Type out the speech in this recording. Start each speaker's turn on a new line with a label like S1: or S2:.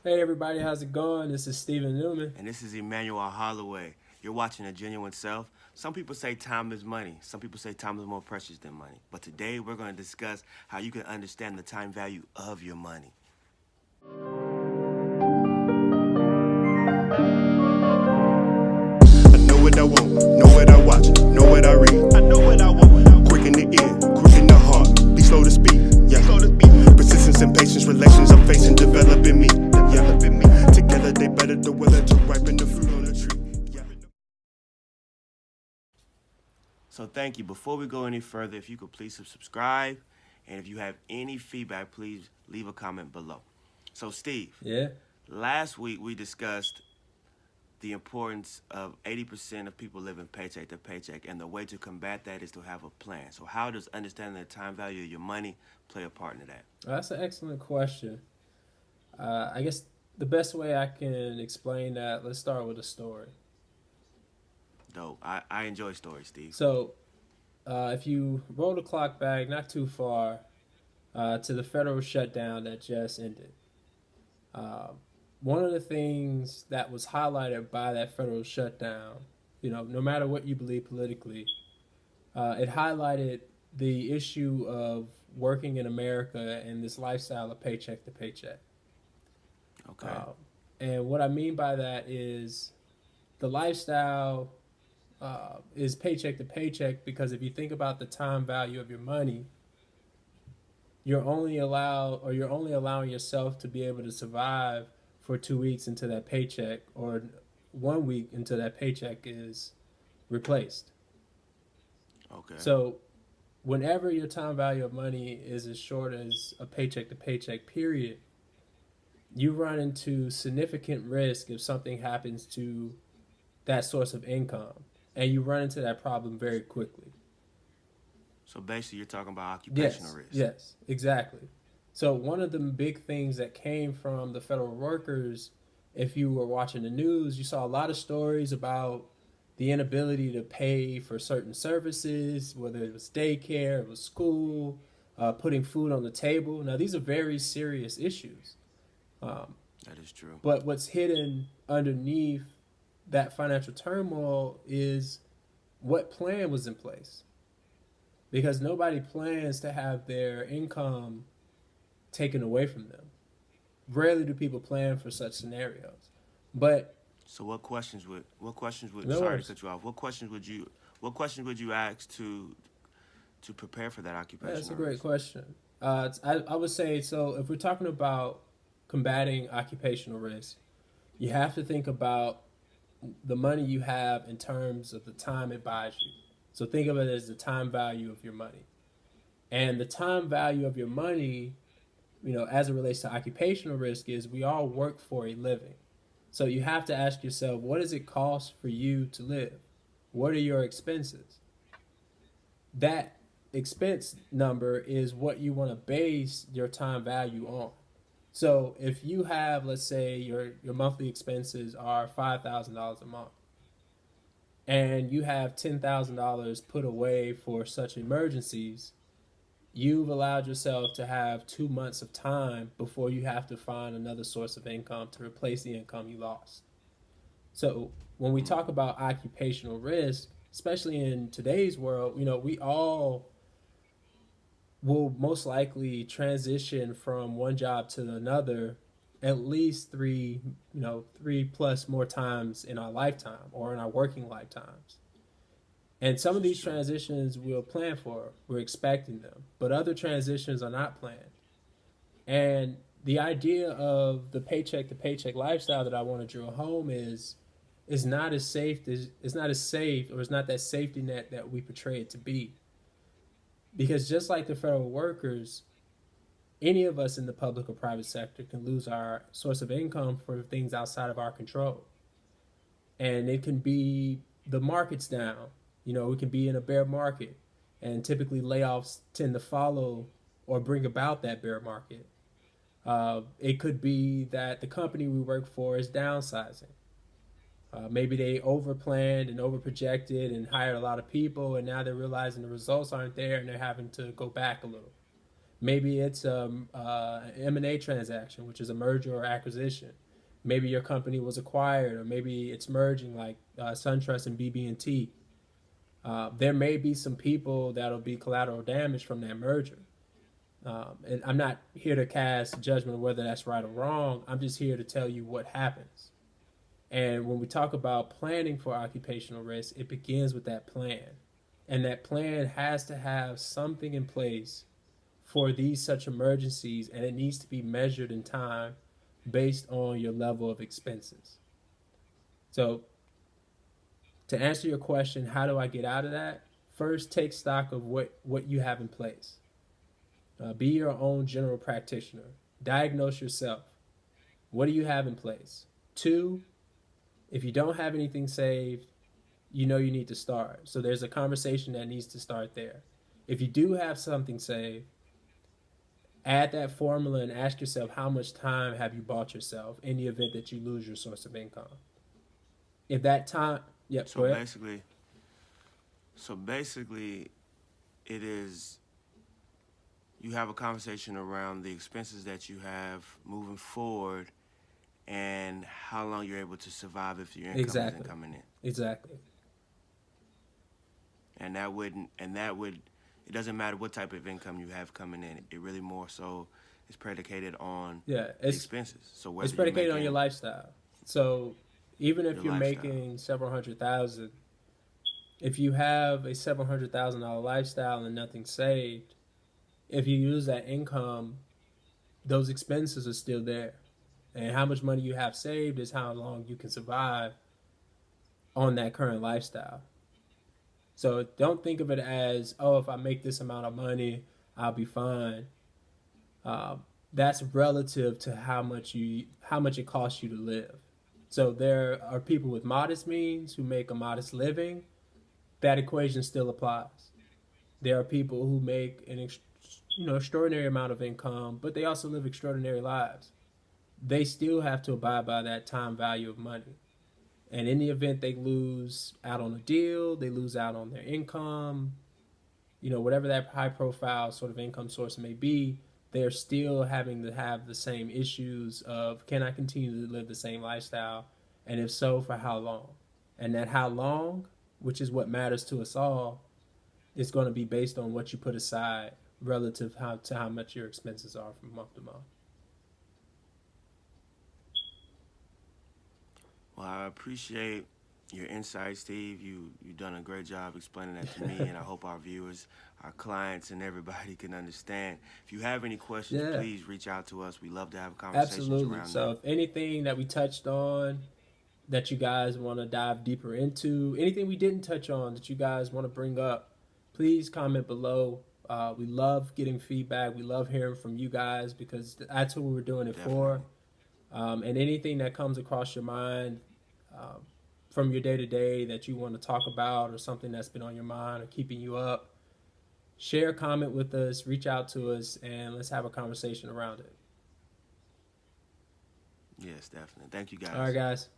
S1: Hey everybody, how's it going? This is Stephen Newman.
S2: And this is Emmanuel Holloway. You're watching A Genuine Self. Some people say time is money. Some people say time is more precious than money. But today we're going to discuss how you can understand the time value of your money.
S3: I know what I want, know what I watch, know what I read. I know what I want. Quick in the ear, quick in the heart. Be slow to speak, yeah. Persistence and patience, relations I'm facing, developing me. Together they better the weather to ripen the fruit on the tree. Yeah.
S2: So thank you. Before we go any further, if you could please subscribe. And if you have any feedback, please leave a comment below. So Steve,
S1: Yeah.
S2: last week we discussed the importance of 80% of people living paycheck to paycheck, and the way to combat that is to have a plan. So how does understanding the time value of your money play a part in that?
S1: That's an excellent question. I guess the best way I can explain that, let's start with a story.
S2: Dope. I enjoy stories, Steve.
S1: So, if you roll the clock back not too far to the federal shutdown that just ended, uh, one of the things that was highlighted by that federal shutdown, no matter what you believe politically, it highlighted the issue of working in America and this lifestyle of paycheck to paycheck.
S2: Okay.
S1: Um, and what I mean by that is the lifestyle is paycheck to paycheck because if you think about the time value of your money, you're only allowing yourself to be able to survive for 2 weeks until that paycheck or 1 week until that paycheck is replaced.
S2: Okay.
S1: So whenever your time value of money is as short as a paycheck to paycheck period, you run into significant risk if something happens to that source of income. And you run into that problem very quickly.
S2: So basically, you're talking about occupational
S1: Yes,
S2: risk.
S1: yes, exactly. So, one of the big things that came from the federal workers, if you were watching the news, you saw a lot of stories about the inability to pay for certain services, whether it was daycare, it was school, putting food on the table. Now, these are very serious issues. Um,
S2: That is true.
S1: But what's hidden underneath that financial turmoil is what plan was in place. Because nobody plans to have their income taken away from them. Rarely do people plan for such scenarios. But
S2: So what questions would
S1: no
S2: sorry to
S1: worries.
S2: cut you off. What questions would you ask to prepare for that
S1: Yeah, that's a
S2: occupational
S1: great
S2: risk?
S1: question. I would say so. If we're talking about combating occupational risk, you have to think about the money you have in terms of the time it buys you. So think of it as the time value of your money. And the time value of your money, as it relates to occupational risk, is we all work for a living. So you have to ask yourself, what does it cost for you to live? What are your expenses? That expense number is what you want to base your time value on. So if you have, let's say, your monthly expenses are $5,000 a month, and you have $10,000 put away for such emergencies, you've allowed yourself to have 2 months of time before you have to find another source of income to replace the income you lost. So when we talk about occupational risk, especially in today's world, we all will most likely transition from one job to another at least three plus more times in our lifetime or in our working lifetimes. And some
S2: This
S1: of
S2: is
S1: these
S2: true.
S1: transitions we'll plan for, we're expecting them, but other transitions are not planned. And the idea of the paycheck to paycheck lifestyle that I want to drill home is not as safe as it's not as safe or it's not that safety net that we portray it to be. Because just like the federal workers, any of us in the public or private sector can lose our source of income for things outside of our control. And it can be the market's down. We can be in a bear market, and typically layoffs tend to follow or bring about that bear market. It could be that the company we work for is downsizing. Maybe they overplanned and overprojected and hired a lot of people, and now they're realizing the results aren't there, and they're having to go back a little. Maybe it's M&A transaction, which is a merger or acquisition. Maybe your company was acquired, or maybe it's merging, like SunTrust and BB&T. There may be some people that'll be collateral damage from that merger. And I'm not here to cast judgment whether that's right or wrong. I'm just here to tell you what happens. And when we talk about planning for occupational risk, it begins with that plan. And that plan has to have something in place for these such emergencies, and it needs to be measured in time based on your level of expenses. So, to answer your question, how do I get out of that? First, take stock of what you have in place. Be your own general practitioner. Diagnose yourself. What do you have in place? Two, if you don't have anything saved, you know you need to start. So there's a conversation that needs to start there. If you do have something saved, add that formula and ask yourself, how much time have you bought yourself in the event that you lose your source of income? If that time, yep.
S2: So basically, it is, you have a conversation around the expenses that you have moving forward and how long you're able to survive if your income isn't coming in.
S1: Exactly.
S2: And that would, it doesn't matter what type of income you have coming in. It really more so is predicated on the expenses. So whether
S1: it's predicated on your lifestyle. So even if you're making several $100,000, if you have a several $100,000 lifestyle and nothing saved, if you use that income, those expenses are still there. And how much money you have saved is how long you can survive on that current lifestyle. So don't think of it as, oh, if I make this amount of money, I'll be fine. That's relative to how much it costs you to live. So there are people with modest means who make a modest living. That equation still applies. There are people who make an extraordinary amount of income, but they also live extraordinary lives. They still have to abide by that time value of money. And in the event they lose out on a deal, they lose out on their income, whatever that high profile sort of income source may be, they're still having to have the same issues of, can I continue to live the same lifestyle? And if so, for how long? And that how long, which is what matters to us all, is going to be based on what you put aside relative to how much your expenses are from month to month.
S2: Well, I appreciate your insight, Steve. You've done a great job explaining that to me, and I hope our viewers, our clients, and everybody can understand. If you have any questions, please reach out to us. We love to have conversations around that.
S1: So if anything that we touched on that you guys want to dive deeper into, anything we didn't touch on that you guys want to bring up, please comment below. We love getting feedback. We love hearing from you guys because that's what we're doing it for. And anything that comes across your mind from your day-to-day that you want to talk about, or something that's been on your mind or keeping you up, share a comment with us, reach out to us, and let's have a conversation around it.
S2: Yes, definitely. Thank you, guys.
S1: All right, guys.